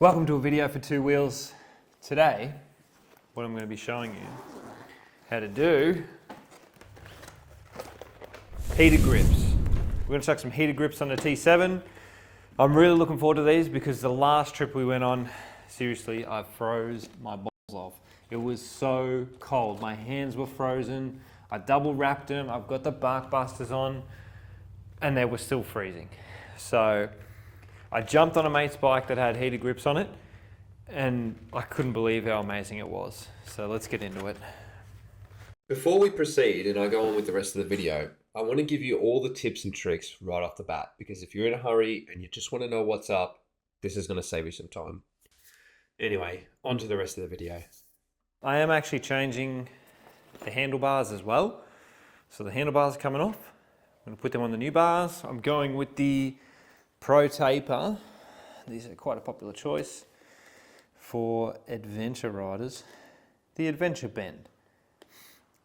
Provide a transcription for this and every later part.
Welcome to a video for Two Wheels. Today, what I'm going to be showing you how to do heated grips. We're going to chuck some heated grips on the T7. I'm really looking forward to these because the last trip we went on, seriously, I froze my balls off. It was so cold. My hands were frozen. I double wrapped them. I've got the barkbusters on and they were still freezing. So I jumped on a mate's bike that had heated grips on it and I couldn't believe how amazing it was. So let's get into it. Before we proceed and I go on with the rest of the video, I want to give you all the tips and tricks right off the bat, because if you're in a hurry and you just want to know what's up, this is going to save you some time. Anyway, on to the rest of the video. I am actually changing the handlebars as well. So the handlebars are coming off. I'm going to put them on the new bars. I'm going with the Protaper. These are quite a popular choice for adventure riders. The Adventure Bend.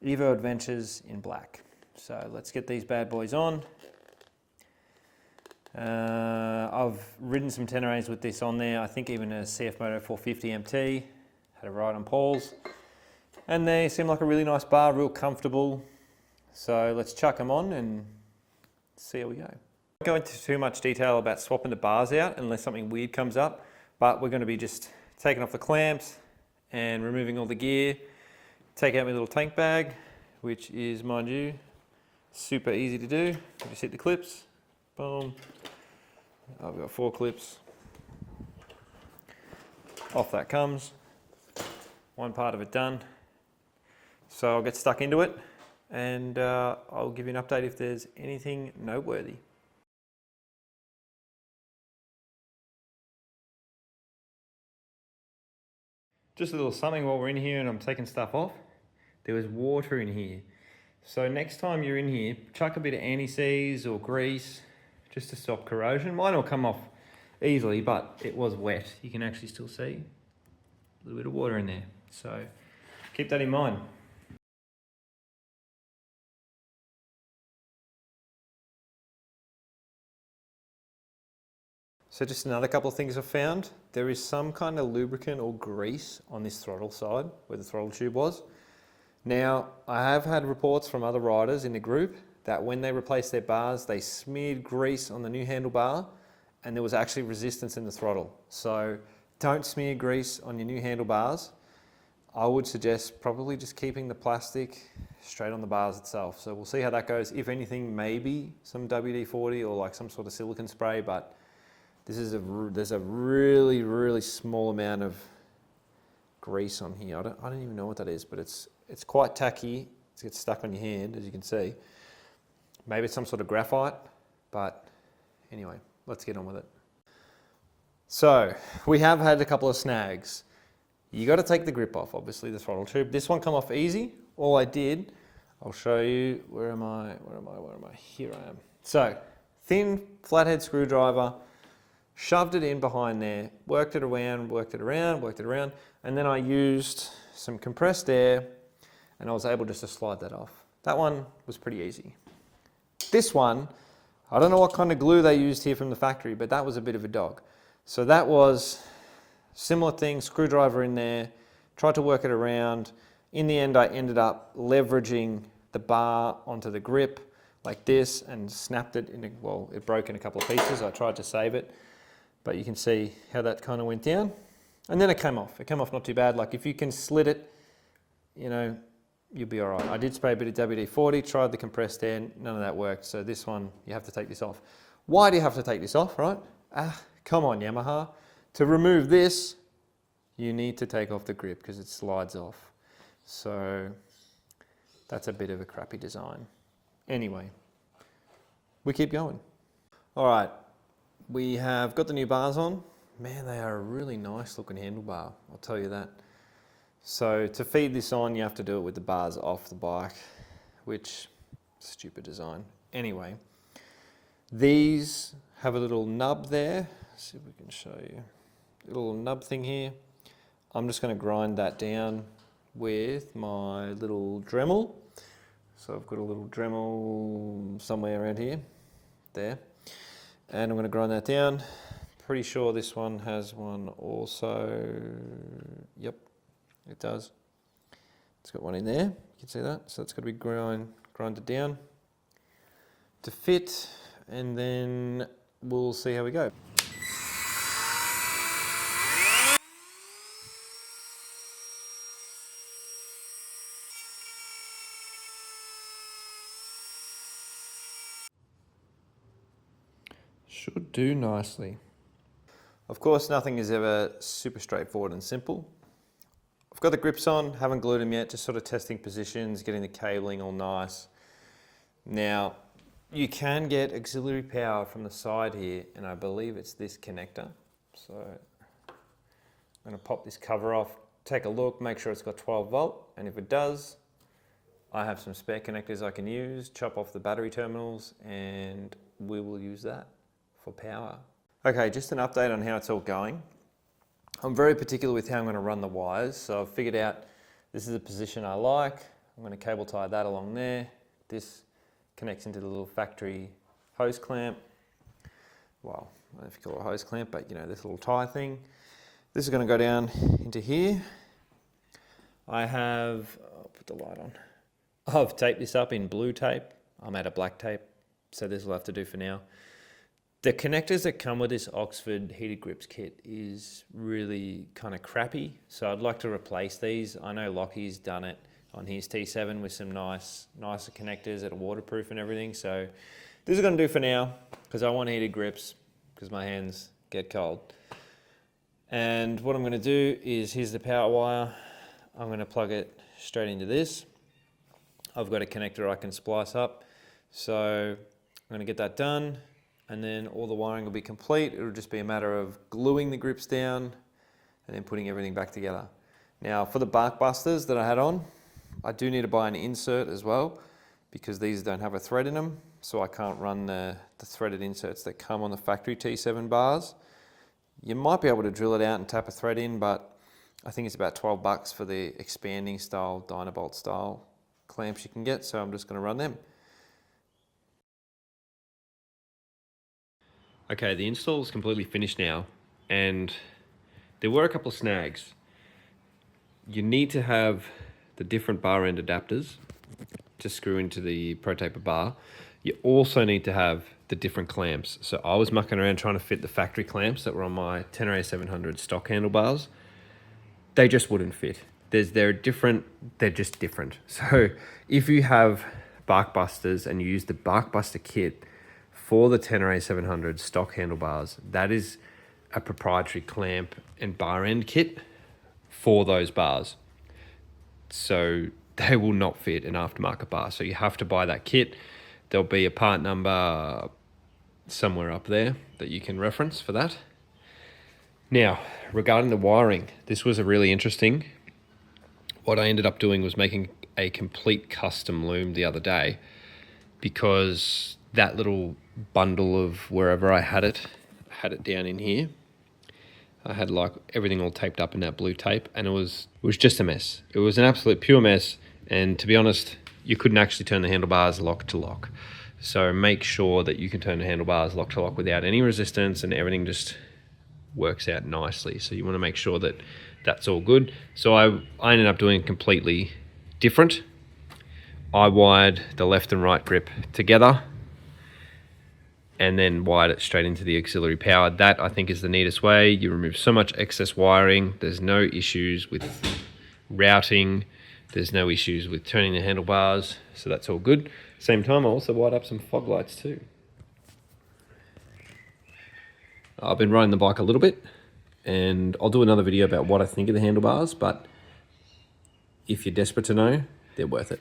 Evo Adventures in black. So let's get these bad boys on. I've ridden some Teneres with this on there. I think even a CF Moto 450 MT. Had a ride on Paul's. And they seem like a really nice bar, real comfortable. So let's chuck them on and see how we go. I won't go into too much detail about swapping the bars out unless something weird comes up, but we're going to be just taking off the clamps and removing all the gear. Take out my little tank bag, which is, mind you, super easy to do. You just hit the clips, boom. I've got 4 clips. Off that comes. One part of it done. So I'll get stuck into it and I'll give you an update if there's anything noteworthy. Just a little something while we're in here and I'm taking stuff off. There was water in here. So next time you're in here, chuck a bit of anti-seize or grease just to stop corrosion. Mine will come off easily, but it was wet. You can actually still see a little bit of water in there. So keep that in mind. So just another couple of things I've found. There is some kind of lubricant or grease on this throttle side where the throttle tube was. Now, I have had reports from other riders in the group that when they replaced their bars, they smeared grease on the new handlebar and there was actually resistance in the throttle. So don't smear grease on your new handlebars. I would suggest probably just keeping the plastic straight on the bars itself. So we'll see how that goes. If anything, maybe some WD-40 or like some sort of silicone spray, but there's a really, really small amount of grease on here. I don't even know what that is, but it's quite tacky. It gets stuck on your hand, as you can see. Maybe it's some sort of graphite, but anyway, let's get on with it. So we have had a couple of snags. You got to take the grip off, obviously, the throttle tube. This one come off easy. All I did, I'll show you. Where am I? Here I am. So thin flathead screwdriver. Shoved it in behind there, worked it around, and then I used some compressed air and I was able just to slide that off. That one was pretty easy. This one, I don't know what kind of glue they used here from the factory, but that was a bit of a dog. So that was similar thing, screwdriver in there, tried to work it around. In the end, I ended up leveraging the bar onto the grip like this and snapped it in, well, it broke in a couple of pieces. I tried to save it. But you can see how that kind of went down. And then it came off. It came off not too bad. Like if you can slit it, you know, you'll be all right. I did spray a bit of WD-40, tried the compressed air, none of that worked. So this one, you have to take this off. Why do you have to take this off, right? Come on, Yamaha. To remove this, you need to take off the grip because it slides off. So that's a bit of a crappy design. Anyway, we keep going. All right. We have got the new bars on. Man, they are a really nice looking handlebar, I'll tell you that. So to feed this on, you have to do it with the bars off the bike, which, stupid design. Anyway, these have a little nub there. Let's see if we can show you. A little nub thing here. I'm just going to grind that down with my little Dremel. So I've got a little Dremel somewhere around here, there. And I'm going to grind that down, pretty sure this one has one also. Yep, it does. It's got one in there, you can see that. So it's got to be grinded down to fit, and then we'll see how we go. Should do nicely. Of course, nothing is ever super straightforward and simple. I've got the grips on, haven't glued them yet, just sort of testing positions, getting the cabling all nice. Now, you can get auxiliary power from the side here, and I believe it's this connector. So I'm going to pop this cover off, take a look, make sure it's got 12 volt, and if it does, I have some spare connectors I can use, chop off the battery terminals, and we will use that for power. Okay, just an update on how it's all going. I'm very particular with how I'm going to run the wires, so I've figured out this is a position I like. I'm going to cable tie that along there. This connects into the little factory hose clamp. Well, I don't know if you call it a hose clamp, but you know, this little tie thing. This is going to go down into here. I have, I'll put the light on. I've taped this up in blue tape. I'm out of black tape, so this will have to do for now. The connectors that come with this Oxford heated grips kit is really kind of crappy, so I'd like to replace these. I know Lochie's done it on his T7 with some nicer connectors that are waterproof and everything, so this is going to do for now because I want heated grips because my hands get cold. And what I'm going to do is, here's the power wire. I'm going to plug it straight into this. I've got a connector I can splice up, so I'm going to get that done. And then all the wiring will be complete. It'll just be a matter of gluing the grips down and then putting everything back together. Now for the barkbusters that I had on, I do need to buy an insert as well because these don't have a thread in them, so I can't run the threaded inserts that come on the factory T7 bars. You might be able to drill it out and tap a thread in, but I think it's about 12 bucks for the expanding style, Dynabolt style clamps you can get, so I'm just going to run them. Okay, the install is completely finished now, and there were a couple of snags. You need to have the different bar end adapters to screw into the Protaper bar. You also need to have the different clamps. So I was mucking around trying to fit the factory clamps that were on my Tenere 700 stock handlebars. They just wouldn't fit. They're just different. So if you have barkbusters and you use the barkbuster kit for the Tenere 700 stock handlebars, that is a proprietary clamp and bar end kit for those bars. So they will not fit an aftermarket bar. So you have to buy that kit. There'll be a part number somewhere up there that you can reference for that. Now, regarding the wiring, this was a really interesting. What I ended up doing was making a complete custom loom the other day, because that little bundle of wherever I had it down in here. I had like everything all taped up in that blue tape, and it was just a mess. It was an absolute pure mess, and to be honest, you couldn't actually turn the handlebars lock to lock. So make sure that you can turn the handlebars lock to lock without any resistance, and everything just works out nicely. So you want to make sure that that's all good. So I ended up doing completely different. I wired the left and right grip together and then wired it straight into the auxiliary power. That, I think, is the neatest way. You remove so much excess wiring. There's no issues with routing. There's no issues with turning the handlebars. So that's all good. Same time, I also wired up some fog lights too. I've been riding the bike a little bit, and I'll do another video about what I think of the handlebars, but if you're desperate to know, they're worth it.